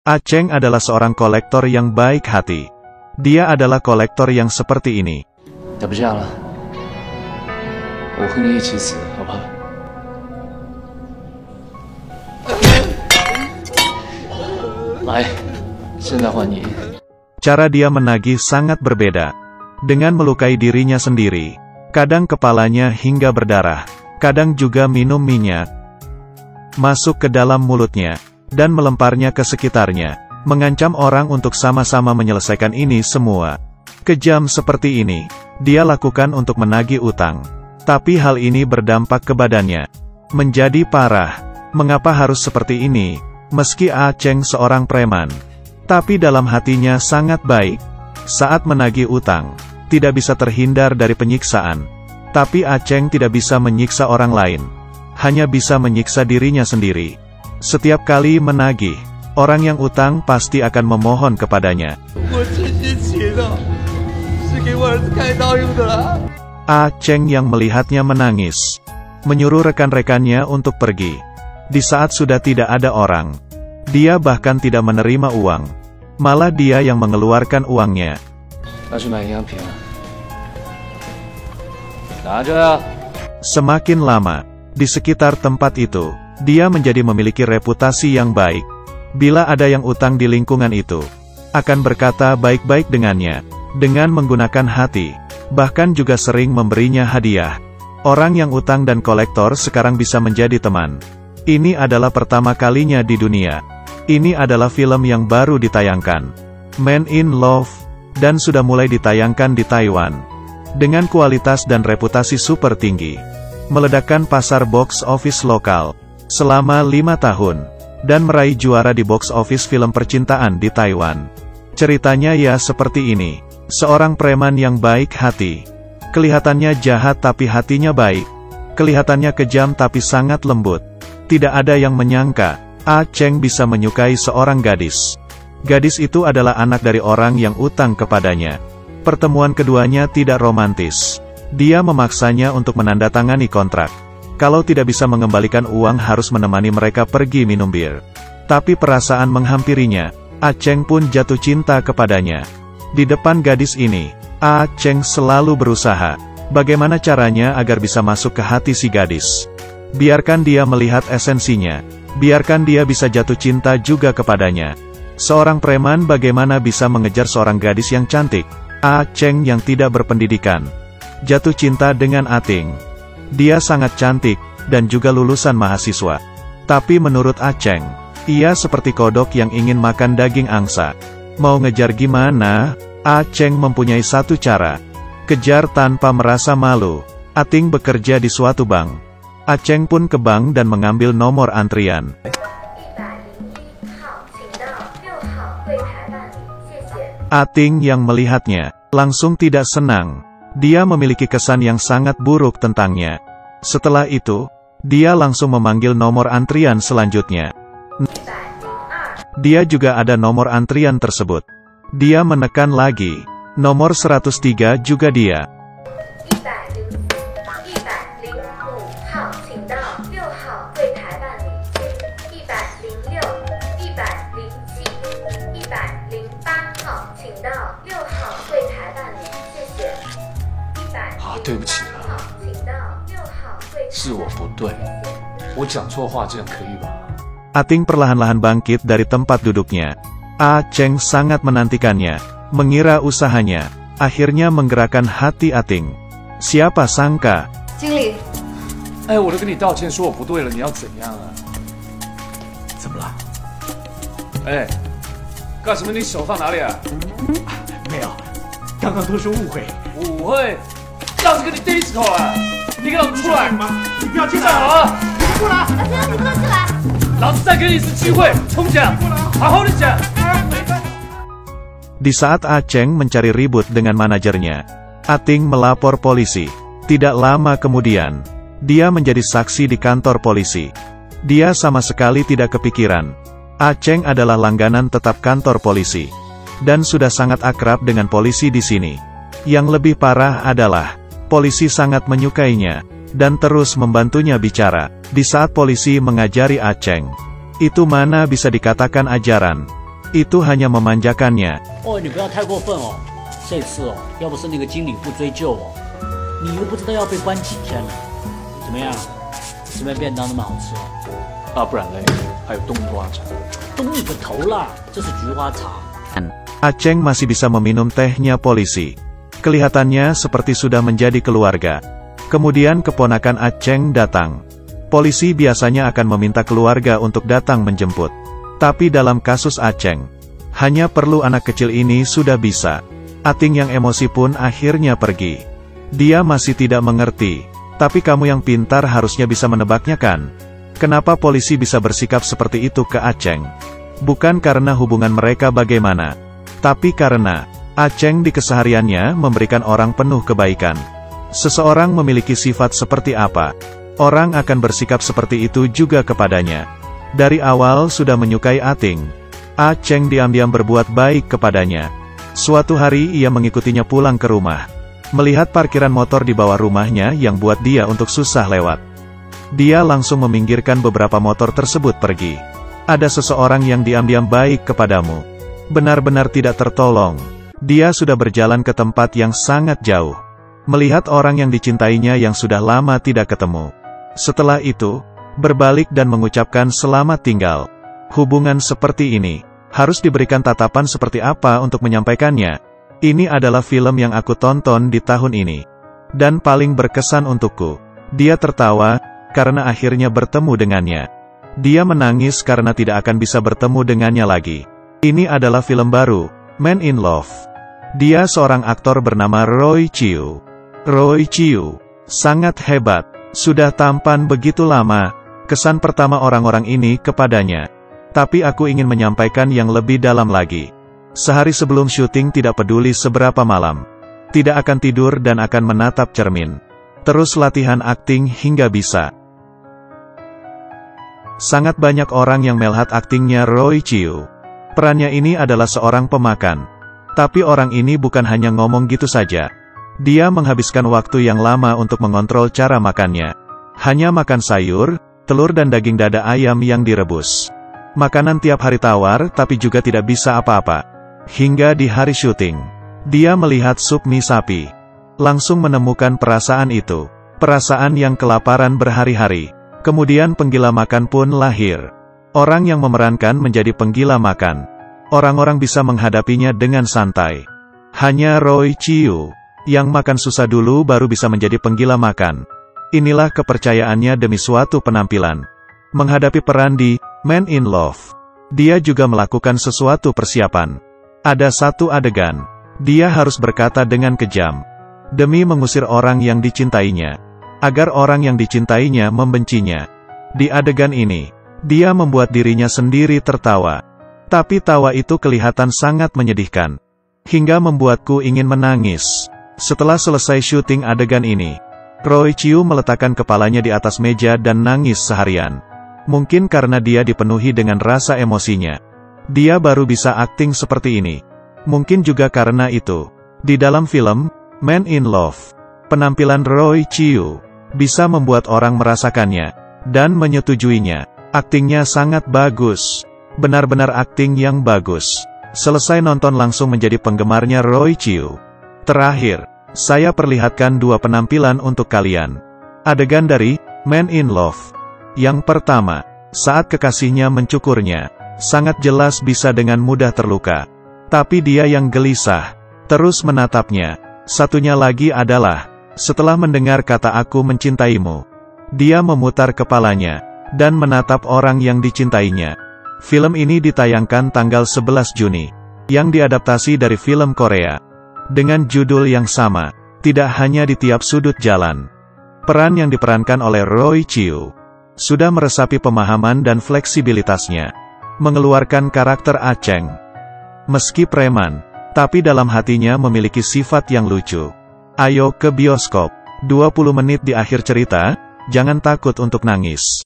Cheng adalah seorang kolektor yang baik hati. Dia adalah kolektor yang seperti ini. 要不这样了，我和你一起死，好不好？来，现在换你。 Cara dia menagih sangat berbeda. Dengan melukai dirinya sendiri. Kadang kepalanya hingga berdarah. Kadang juga minum minyak. Masuk ke dalam mulutnya. Dan melemparnya ke sekitarnya. Mengancam orang untuk sama-sama menyelesaikan ini semua. Kejam seperti ini. Dia lakukan untuk menagih utang. Tapi hal ini berdampak ke badannya. Menjadi parah. Mengapa harus seperti ini? Meski Cheng seorang preman. Tapi dalam hatinya sangat baik. Saat menagih utang, tidak bisa terhindar dari penyiksaan. Tapi Cheng tidak bisa menyiksa orang lain. Hanya bisa menyiksa dirinya sendiri. Setiap kali menagih, orang yang utang pasti akan memohon kepadanya. Cheng yang melihatnya menangis. Menyuruh rekan-rekannya untuk pergi. Di saat sudah tidak ada orang. Dia bahkan tidak menerima uang. Malah dia yang mengeluarkan uangnya. Semakin lama, di sekitar tempat itu, dia menjadi memiliki reputasi yang baik. Bila ada yang utang di lingkungan itu, akan berkata baik-baik dengannya, dengan menggunakan hati, bahkan juga sering memberinya hadiah. Orang yang utang dan kolektor sekarang bisa menjadi teman. Ini adalah pertama kalinya di dunia. Ini adalah film yang baru ditayangkan. Man in Love, dan sudah mulai ditayangkan di Taiwan. Dengan kualitas dan reputasi super tinggi. Meledakkan pasar box office lokal. Selama 5 tahun. Dan meraih juara di box office film percintaan di Taiwan. Ceritanya ya seperti ini. Seorang preman yang baik hati. Kelihatannya jahat tapi hatinya baik. Kelihatannya kejam tapi sangat lembut. Tidak ada yang menyangka. Cheng bisa menyukai seorang gadis. Gadis itu adalah anak dari orang yang utang kepadanya. Pertemuan keduanya tidak romantis. Dia memaksanya untuk menandatangani kontrak. Kalau tidak bisa mengembalikan uang harus menemani mereka pergi minum bir. Tapi perasaan menghampirinya. Cheng pun jatuh cinta kepadanya. Di depan gadis ini, Cheng selalu berusaha. Bagaimana caranya agar bisa masuk ke hati si gadis. Biarkan dia melihat esensinya. Biarkan dia bisa jatuh cinta juga kepadanya. Seorang preman bagaimana bisa mengejar seorang gadis yang cantik? Cheng yang tidak berpendidikan. Jatuh cinta dengan Ting. Dia sangat cantik, dan juga lulusan mahasiswa. Tapi menurut Cheng, ia seperti kodok yang ingin makan daging angsa. Mau ngejar gimana? Cheng mempunyai satu cara. Kejar tanpa merasa malu. Ting bekerja di suatu bank. Cheng pun ke bank dan mengambil nomor antrian. Ting yang melihatnya, langsung tidak senang. Dia memiliki kesan yang sangat buruk tentangnya. Setelah itu, dia langsung memanggil nomor antrian selanjutnya. Dia juga ada nomor antrian tersebut. Dia menekan lagi. Nomor 103 juga dia. Ting perlahan-lahan bangkit dari tempat duduknya. Cheng sangat menantikannya, mengira usahanya, akhirnya menggerakkan hati Ting. Siapa sangka? 经理，哎，我都跟你道歉，说我不对了，你要怎样啊？怎么了？哎，干什么？你手放哪里啊？没有，刚刚都是误会。误会？老子跟你对一口啊！你给老子出来！你不要进站好来！啊！你过来！老先生，你不能进来！老子再给你一次机会，重讲，好好的讲。 Di saat Cheng mencari ribut dengan manajernya, Ting melapor polisi. Tidak lama kemudian, dia menjadi saksi di kantor polisi. Dia sama sekali tidak kepikiran. Cheng adalah langganan tetap kantor polisi. Dan sudah sangat akrab dengan polisi di sini. Yang lebih parah adalah, polisi sangat menyukainya, dan terus membantunya bicara. Di saat polisi mengajari Cheng, itu mana bisa dikatakan ajaran. Itu hanya memanjakannya. 哦，你不要太过分哦。这次哦，要不是那个经理不追究哦，你又不知道要被关几天了。怎么样？这边便当那么好吃哦？不然嘞，还有冬瓜茶。冬你个头啦，这是菊花茶。 Aceng masih bisa meminum tehnya polisi. Kelihatannya seperti sudah menjadi keluarga. Kemudian keponakan Aceng datang. Polisi biasanya akan meminta keluarga untuk datang menjemput. Tapi dalam kasus Aceng, hanya perlu anak kecil ini sudah bisa. Ating yang emosi pun akhirnya pergi. Dia masih tidak mengerti. Tapi kamu yang pintar harusnya bisa menebaknya kan? Kenapa polisi bisa bersikap seperti itu ke Aceng? Bukan karena hubungan mereka bagaimana, tapi karena Aceng di kesehariannya memberikan orang penuh kebaikan. Seseorang memiliki sifat seperti apa, orang akan bersikap seperti itu juga kepadanya. Dari awal sudah menyukai Ating, Aceng diam-diam berbuat baik kepadanya. Suatu hari ia mengikutinya pulang ke rumah. Melihat parkiran motor di bawah rumahnya yang buat dia untuk susah lewat. Dia langsung meminggirkan beberapa motor tersebut pergi. Ada seseorang yang diam-diam baik kepadamu. Benar-benar tidak tertolong. Dia sudah berjalan ke tempat yang sangat jauh. Melihat orang yang dicintainya yang sudah lama tidak ketemu. Setelah itu, berbalik dan mengucapkan selamat tinggal. Hubungan seperti ini, harus diberikan tatapan seperti apa untuk menyampaikannya? Ini adalah film yang aku tonton di tahun ini. Dan paling berkesan untukku. Dia tertawa, karena akhirnya bertemu dengannya. Dia menangis karena tidak akan bisa bertemu dengannya lagi. Ini adalah film baru, Man in Love. Dia seorang aktor bernama Roy Chiu. Roy Chiu sangat hebat. Sudah tampan begitu lama. Kesan pertama orang-orang ini kepadanya. Tapi aku ingin menyampaikan yang lebih dalam lagi. Sehari sebelum syuting tidak peduli seberapa malam. Tidak akan tidur dan akan menatap cermin. Terus latihan akting hingga bisa. Sangat banyak orang yang melihat aktingnya Roy Chiu. Perannya ini adalah seorang pemakan. Tapi orang ini bukan hanya ngomong gitu saja. Dia menghabiskan waktu yang lama untuk mengontrol cara makannya. Hanya makan sayur, telur dan daging dada ayam yang direbus. Makanan tiap hari tawar tapi juga tidak bisa apa-apa. Hingga di hari syuting, dia melihat sup mie sapi. Langsung menemukan perasaan itu. Perasaan yang kelaparan berhari-hari. Kemudian penggila makan pun lahir. Orang yang memerankan menjadi penggila makan. Orang-orang bisa menghadapinya dengan santai. Hanya Roy Chiu, yang makan susah dulu baru bisa menjadi penggila makan. Inilah kepercayaannya demi suatu penampilan. Menghadapi peran di Man in Love, dia juga melakukan sesuatu persiapan. Ada satu adegan, dia harus berkata dengan kejam. Demi mengusir orang yang dicintainya. Agar orang yang dicintainya membencinya. Di adegan ini, dia membuat dirinya sendiri tertawa. Tapi tawa itu kelihatan sangat menyedihkan. Hingga membuatku ingin menangis. Setelah selesai syuting adegan ini, Roy Chiu meletakkan kepalanya di atas meja dan nangis seharian. Mungkin karena dia dipenuhi dengan rasa emosinya. Dia baru bisa akting seperti ini. Mungkin juga karena itu. Di dalam film, Man in Love, penampilan Roy Chiu bisa membuat orang merasakannya, dan menyetujuinya. Aktingnya sangat bagus. Benar-benar akting yang bagus. Selesai nonton langsung menjadi penggemarnya Roy Chiu. Terakhir, saya perlihatkan dua penampilan untuk kalian. Adegan dari Man in Love. Yang pertama, saat kekasihnya mencukurnya, sangat jelas bisa dengan mudah terluka. Tapi dia yang gelisah, terus menatapnya. Satunya lagi adalah, setelah mendengar kata aku mencintaimu, dia memutar kepalanya, dan menatap orang yang dicintainya. Film ini ditayangkan tanggal 11 Juni, yang diadaptasi dari film Korea. Dengan judul yang sama, tidak hanya di tiap sudut jalan. Peran yang diperankan oleh Roy Chiu, sudah meresapi pemahaman dan fleksibilitasnya. Mengeluarkan karakter Aceng. Meski preman, tapi dalam hatinya memiliki sifat yang lucu. Ayo ke bioskop, 20 menit di akhir cerita, jangan takut untuk nangis.